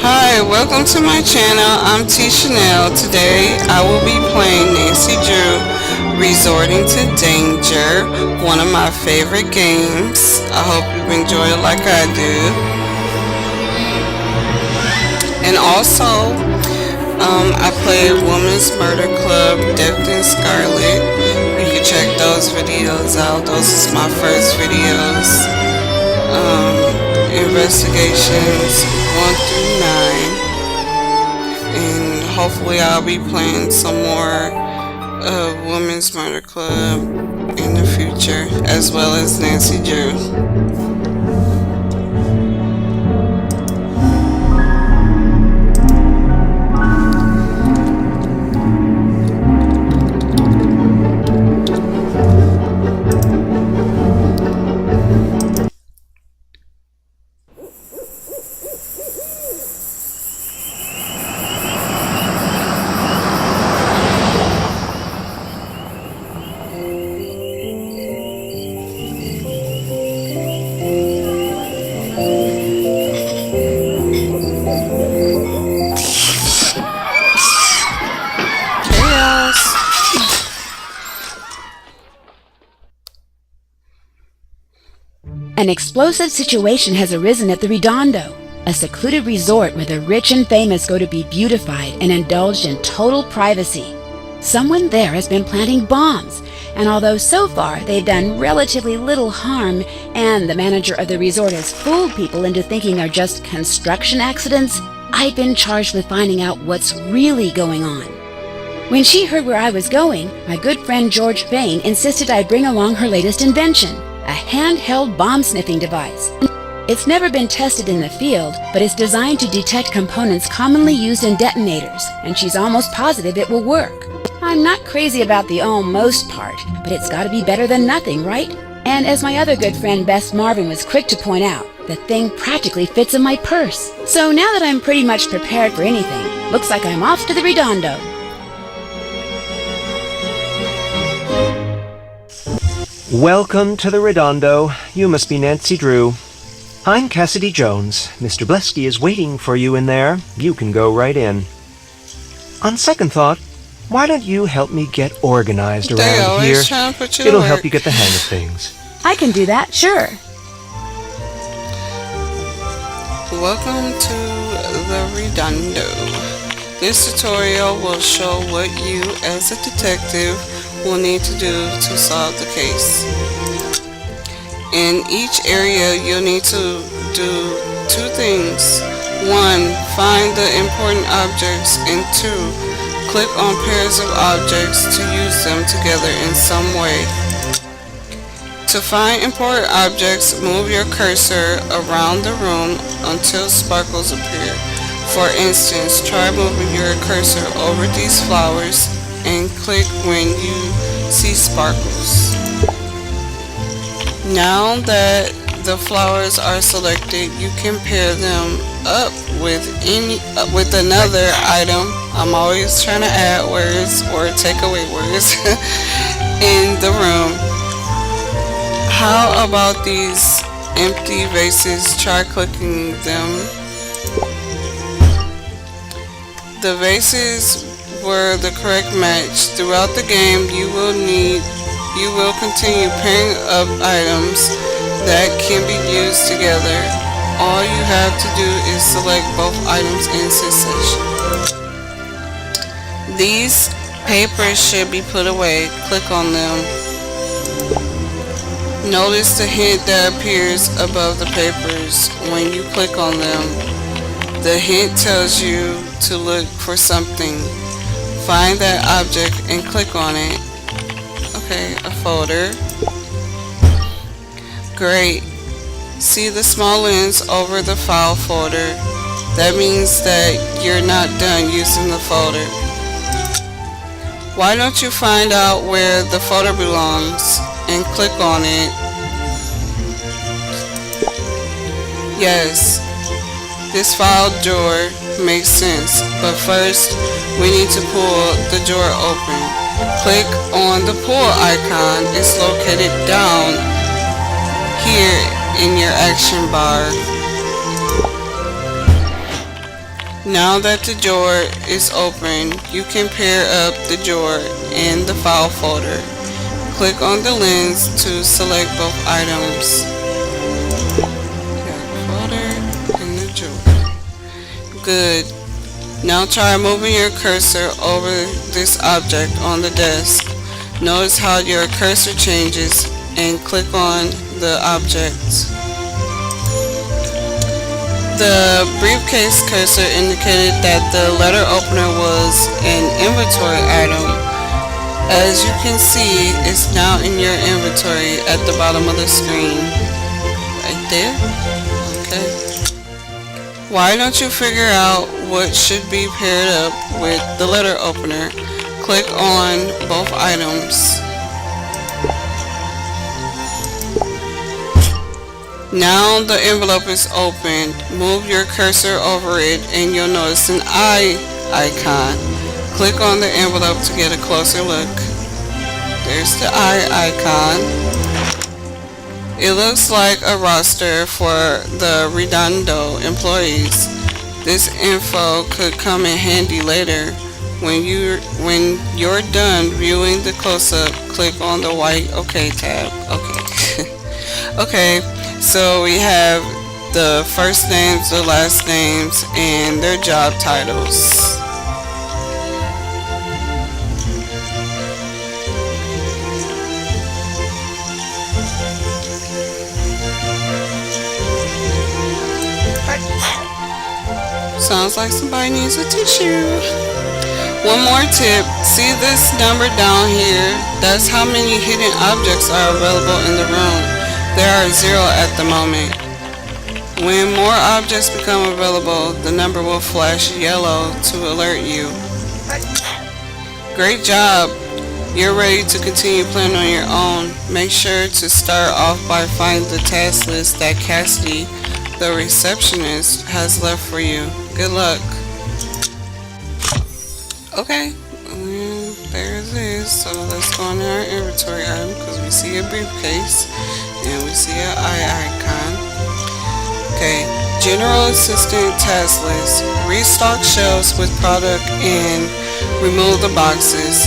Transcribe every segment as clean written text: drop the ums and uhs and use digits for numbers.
Hi, welcome to my channel. I'm ℋ𝑒𝓁𝓁. Today I will be playing NancyDrew Resorting to Danger, one of my favorite games. I hope you enjoy it like I do. And also, I played Women's Murder Club, Death in Scarlet. You can check those videos out. Those is my first videos. Investigations 1 through 9, and hopefully I'll be playing some more of Women's Murder Club in the future, as well as NancyDrew. An explosive situation has arisen at the Redondo, a secluded resort where the rich and famous go to be beautified and indulged in total privacy. Someone there has been planting bombs, and although so far they've done relatively little harm, and the manager of the resort has fooled people into thinking they're just construction accidents, I've been charged with finding out what's really going on. When she heard where I was going, my good friend George Vane insisted I bring along her latest invention, a handheld bomb-sniffing device. It's never been tested in the field, but it's designed to detect components commonly used in detonators, and she's almost positive it will work. I'm not crazy about the almost part, but it's got to be better than nothing, right? And as my other good friend Bess Marvin was quick to point out, the thing practically fits in my purse. So now that I'm pretty much prepared for anything, looks like I'm off to the Redondo. Welcome to the Redondo. You must be NancyDrew. I'm Cassidy Jones. Mr. Blesky is waiting for you in there. You can go right in. On second thought, why don't you help me get organized around here? It'll help you get the hang of things. I can do that, sure. Welcome to the Redondo. This tutorial will show what you, as a detective, will need to do to solve the case. In each area, you'll need to do two things. 1. Find the important objects, and 2. Click on pairs of objects to use them together in some way. To find important objects, move your cursor around the room until sparkles appear. For instance, try moving your cursor over these flowers and click when you see sparkles. Now that the flowers are selected, you can pair them up with another item. I'm always trying to add words or take away words in the room. How about these empty vases? Try clicking them. The vases were the correct match. Throughout the game, you will continue pairing up items that can be used together. All you have to do is select both items in succession. These papers should be put away. Click on them. Notice the hint that appears above the papers when you click on them. The hint tells you to look for something. Find that object and click on it. Okay, a folder. Great. See the small lens over the file folder. That means that you're not done using the folder. Why don't you find out where the folder belongs and click on it? Yes, this file drawer makes sense, but first we need to pull the drawer open. Click on the pull icon. It's located down here in your action bar. Now that the drawer is open, you can pair up the drawer and the file folder. Click on the lens to select both items. Got the folder and the drawer. Good. Now try moving your cursor over this object on the desk. Notice how your cursor changes and click on the object. The briefcase cursor indicated that the letter opener was an inventory item. As you can see, it's now in your inventory at the bottom of the screen. Right there. Okay. Why don't you figure out what should be paired up with the letter opener? Click on both items. Now the envelope is open. Move your cursor over it and you'll notice an eye icon. Click on the envelope to get a closer look. There's the eye icon. It looks like a roster for the Redondo employees. This info could come in handy later. When you're done viewing the close-up, click on the white OK tab. Okay. Okay, so we have the first names, the last names, and their job titles. Sounds like somebody needs a tissue. One more tip, see this number down here? That's how many hidden objects are available in the room. There are 0 at the moment. When more objects become available, the number will flash yellow to alert you. Great job! You're ready to continue playing on your own. Make sure to start off by finding the task list that Cassidy, the receptionist, has left for you. Good luck. Okay, there it is. So let's go into our inventory item because we see a briefcase and we see an eye icon. Okay, general assistant task list. Restock shelves with product and remove the boxes.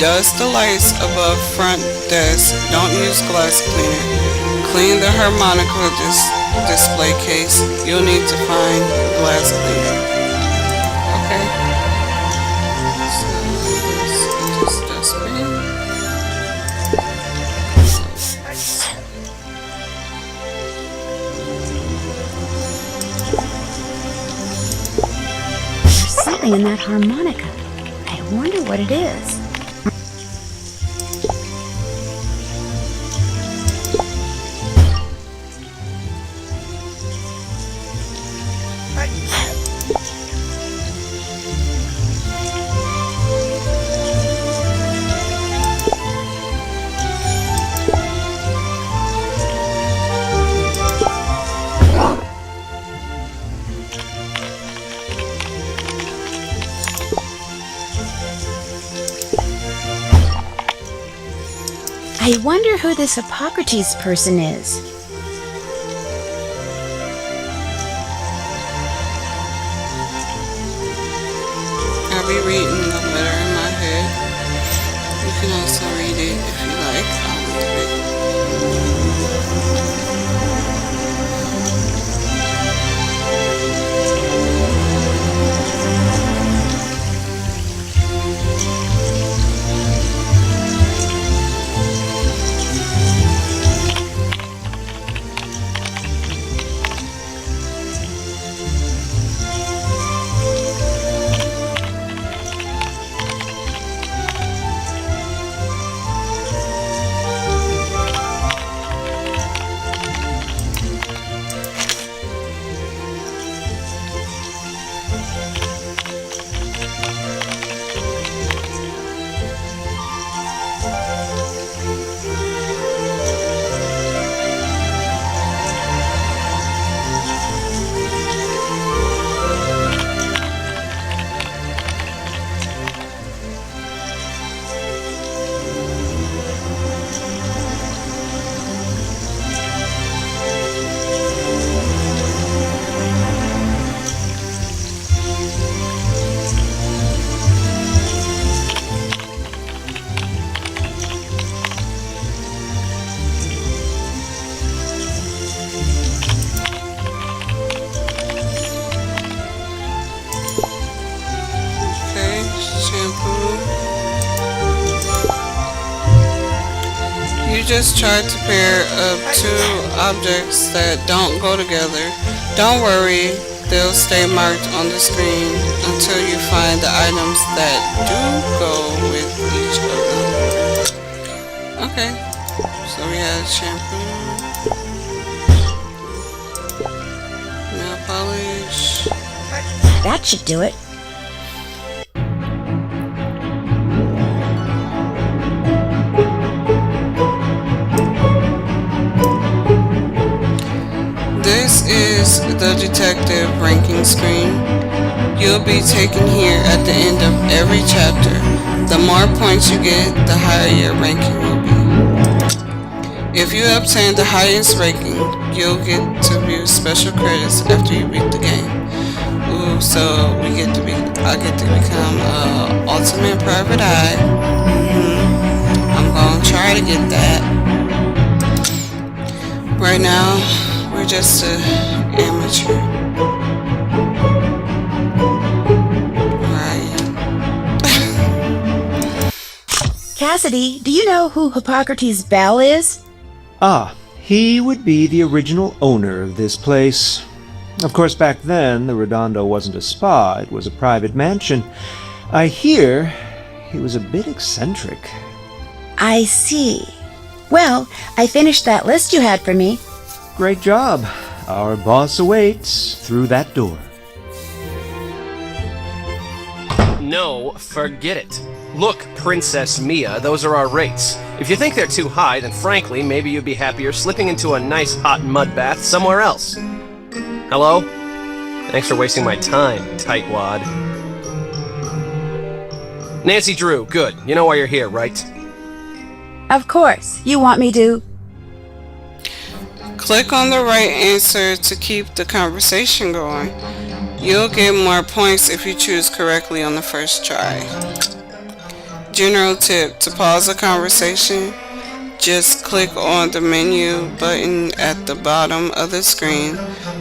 Dust the lights above front desk. Don't use glass cleaner. Clean the harmonica display case. You'll need to find glass cleaner. Okay. Something in that harmonica. I wonder what it is. I wonder who this Hippocrates person is. I'll be reading the letter in my head. You can also read it if you like. I'll read it. just tried to pair up two objects that don't go together. Don't worry, they'll stay marked on the screen until you find the items that do go with each of them. Okay, so we had shampoo, nail polish. That should do it. This is the detective ranking screen. You'll be taken here at the end of every chapter. The more points you get, the higher your ranking will be. If you obtain the highest ranking, you'll get to view special credits after you beat the game. Ooh, so I get to become ultimate private eye. I'm gonna try to get that. Right now, we're just an amateur. Right. Cassidy, do you know who Hippocrates' Bell is? Ah, he would be the original owner of this place. Of course, back then, the Redondo wasn't a spa, it was a private mansion. I hear he was a bit eccentric. I see. Well, I finished that list you had for me. Great job. Our boss awaits through that door. No, forget it. Look, Princess Mia, those are our rates. If you think they're too high, then frankly, maybe you'd be happier slipping into a nice hot mud bath somewhere else. Hello? Thanks for wasting my time, tightwad. NancyDrew, good. You know why you're here, right? Of course. You want me to... Click on the right answer to keep the conversation going. You'll get more points if you choose correctly on the first try. General tip: to pause a conversation, just click on the menu button at the bottom of the screen.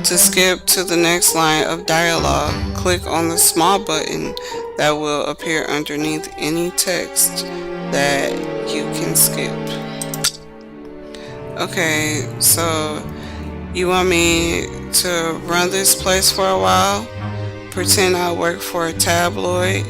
To skip to the next line of dialogue, click on the small button that will appear underneath any text that you can skip. Okay, so you want me to run this place for a while? Pretend I work for a tabloid?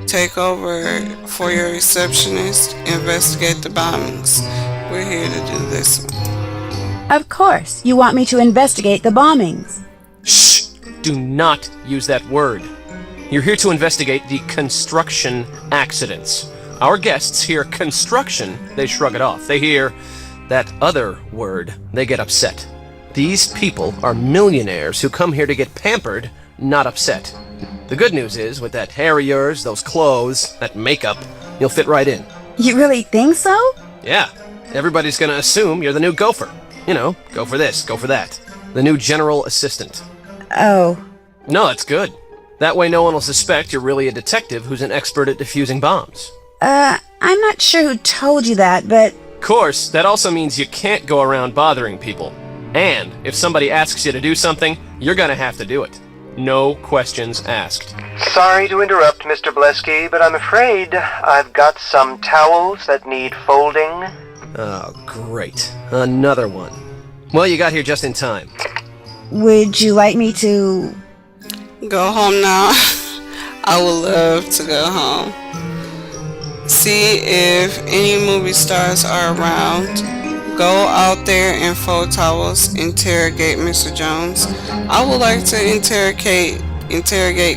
Take over for your receptionist? Investigate the bombings? We're here to do this one. Of course. You want me to investigate the bombings. Shh! Do not use that word. You're here to investigate the construction accidents. Our guests hear construction, they shrug it off. They hear that other word, they get upset. These people are millionaires who come here to get pampered, not upset. The good news is, with that hair of yours, those clothes, that makeup, you'll fit right in. You really think so? Yeah. Everybody's gonna assume you're the new gopher. You know, go for this, go for that. The new general assistant. Oh. No, that's good. That way no one will suspect you're really a detective who's an expert at defusing bombs. I'm not sure who told you that, but... Of course, that also means you can't go around bothering people. And if somebody asks you to do something, you're gonna have to do it. No questions asked. Sorry to interrupt, Mr. Blesky, but I'm afraid I've got some towels that need folding. Oh, great. Another one. Well, you got here just in time. Would you like me to... Go home now? I would love to go home. See if any movie stars are around. Go out there and fold towels. Interrogate Mr. Jones. I would like to interrogate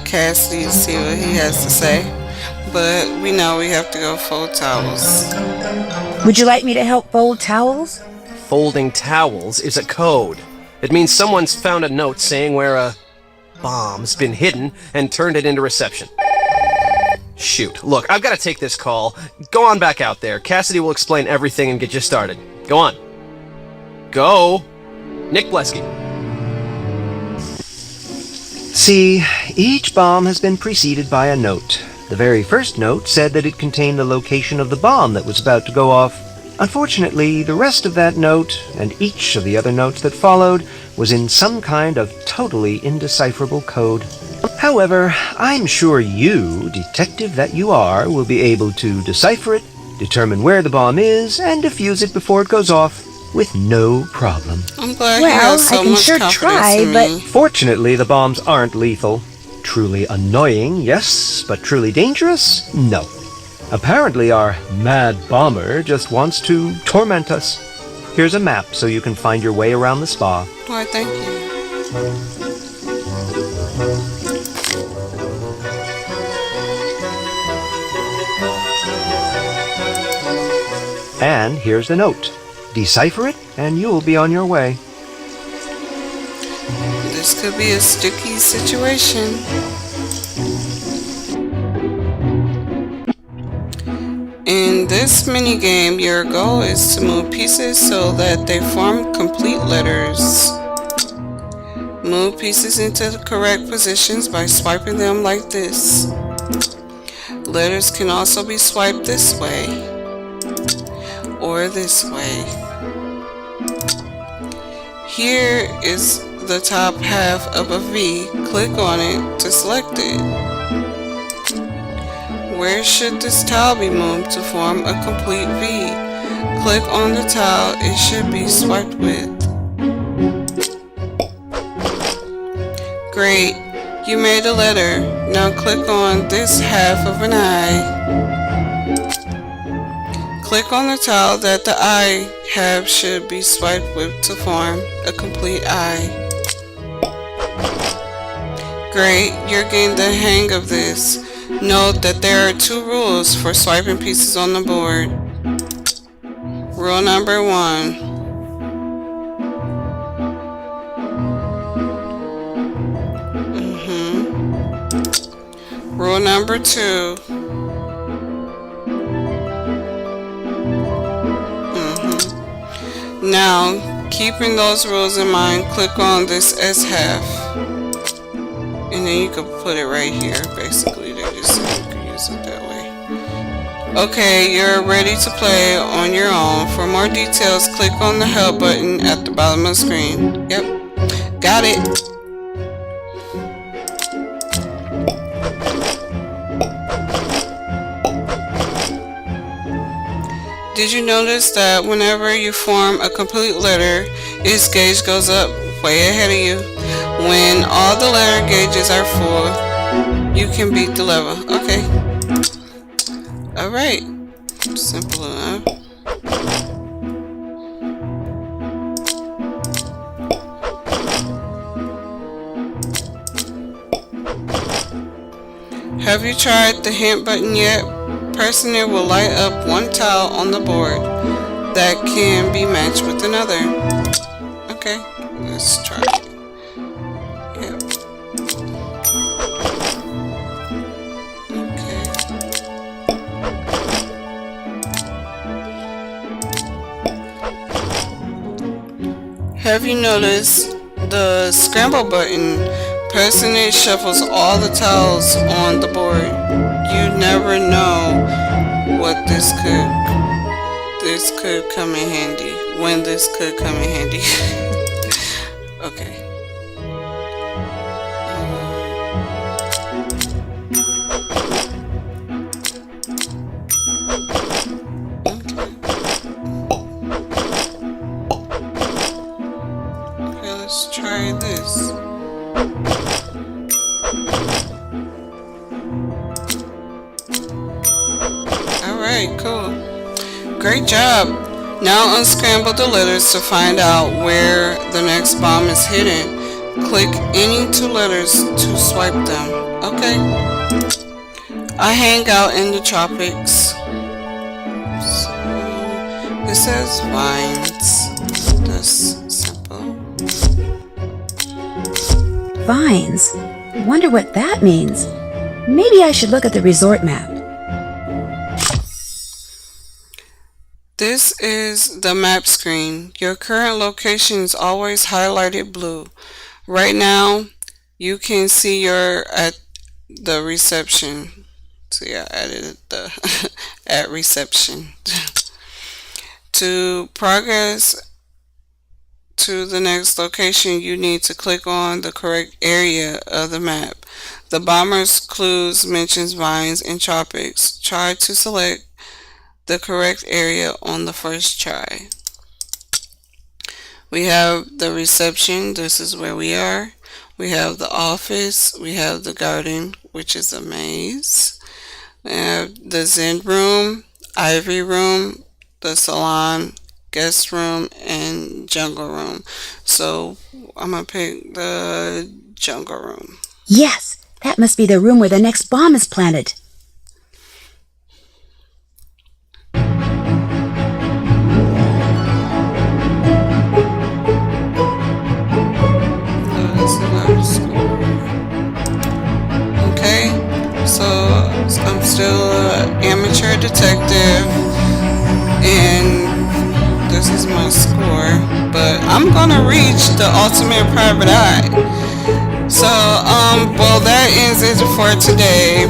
Cassidy to see what he has to say. But we know we have to go fold towels. Would you like me to help fold towels? Folding towels is a code. It means someone's found a note saying where a bomb's been hidden and turned it into reception. Shoot. Look, I've got to take this call. Go on back out there. Cassidy will explain everything and get you started. Go on. Go. Nick Blesky. See, each bomb has been preceded by a note. The very first note said that it contained the location of the bomb that was about to go off. Unfortunately, the rest of that note, and each of the other notes that followed, was in some kind of totally indecipherable code. However, I'm sure you, detective that you are, will be able to decipher it determine where the bomb is, and defuse it before it goes off with no problem. I'm glad he Well, has so I can much sure confidence try, in but me. Fortunately, the bombs aren't lethal. Truly annoying, yes, but truly dangerous? No. Apparently our mad bomber just wants to torment us. Here's a map so you can find your way around the spa. Why, thank you. And here's the note. Decipher it, and you'll be on your way. This could be a sticky situation. In this mini game, your goal is to move pieces so that they form complete letters. Move pieces into the correct positions by swiping them like this. Letters can also be swiped this way or this way. Here is the top half of a V. Click on it to select it. Where should this tile be moved to form a complete V? Click on the tile it should be swiped with. Great, you made a letter. Now click on this half of an I. Click on the tile that the I half should be swiped with to form a complete I. Great, you're getting the hang of this. Note that there are two rules for swiping pieces on the board. Rule number 1. Rule number 2. Now, keeping those rules in mind, click on this S half. And then you can put it right here. Basically, they just said you can use it that way. Okay, you're ready to play on your own. For more details, click on the help button at the bottom of the screen. Yep, got it. Did you notice that whenever you form a complete letter, its gauge goes up way ahead of you? When all the letter gauges are full, you can beat the level. Okay. Alright. Simple enough. Have you tried the hint button yet? Pressing it will light up one tile on the board that can be matched with another. Okay, let's try it. Yep. Okay. Have you noticed the scramble button? Pressing it shuffles all the tiles on the board. You never know what this could come in handy. When this could come in handy. Okay. Okay, let's try this. Alright, cool. Great job. Now unscramble the letters to find out where the next bomb is hidden. Click any two letters to swipe them. Okay. I hang out in the tropics. So, this says vines. That's simple. Vines. Wonder what that means. Maybe I should look at the resort map. This is the map screen. Your current location is always highlighted blue. Right now, you can see you're at the reception. So yeah, I added the at reception. To progress to the next location, you need to click on the correct area of the map. The bomber's clues mentions vines and tropics. Try to select the correct area on the first try. We have the reception. This is where we are. We have the office. We have the garden, which is a maze. We have the Zen room, Ivory room, the salon, guest room, and jungle room. So I'm gonna pick the jungle room. Yes, that must be the room where the next bomb is planted. Okay, so I'm still an amateur detective, and this is my score, but I'm gonna reach the ultimate private eye. So, well, that ends it for today.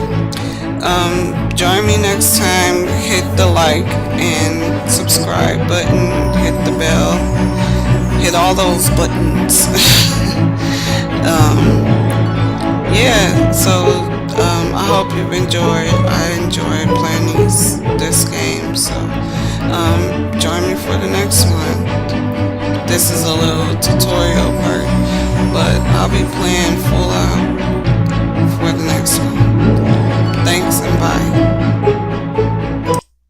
Join me next time. Hit the like and subscribe button, hit the bell, hit all those buttons. Yeah, so I hope you've enjoyed. I enjoyed playing this game, so join me for the next one. This is a little tutorial part, but I'll be playing full out for the next one. Thanks and bye.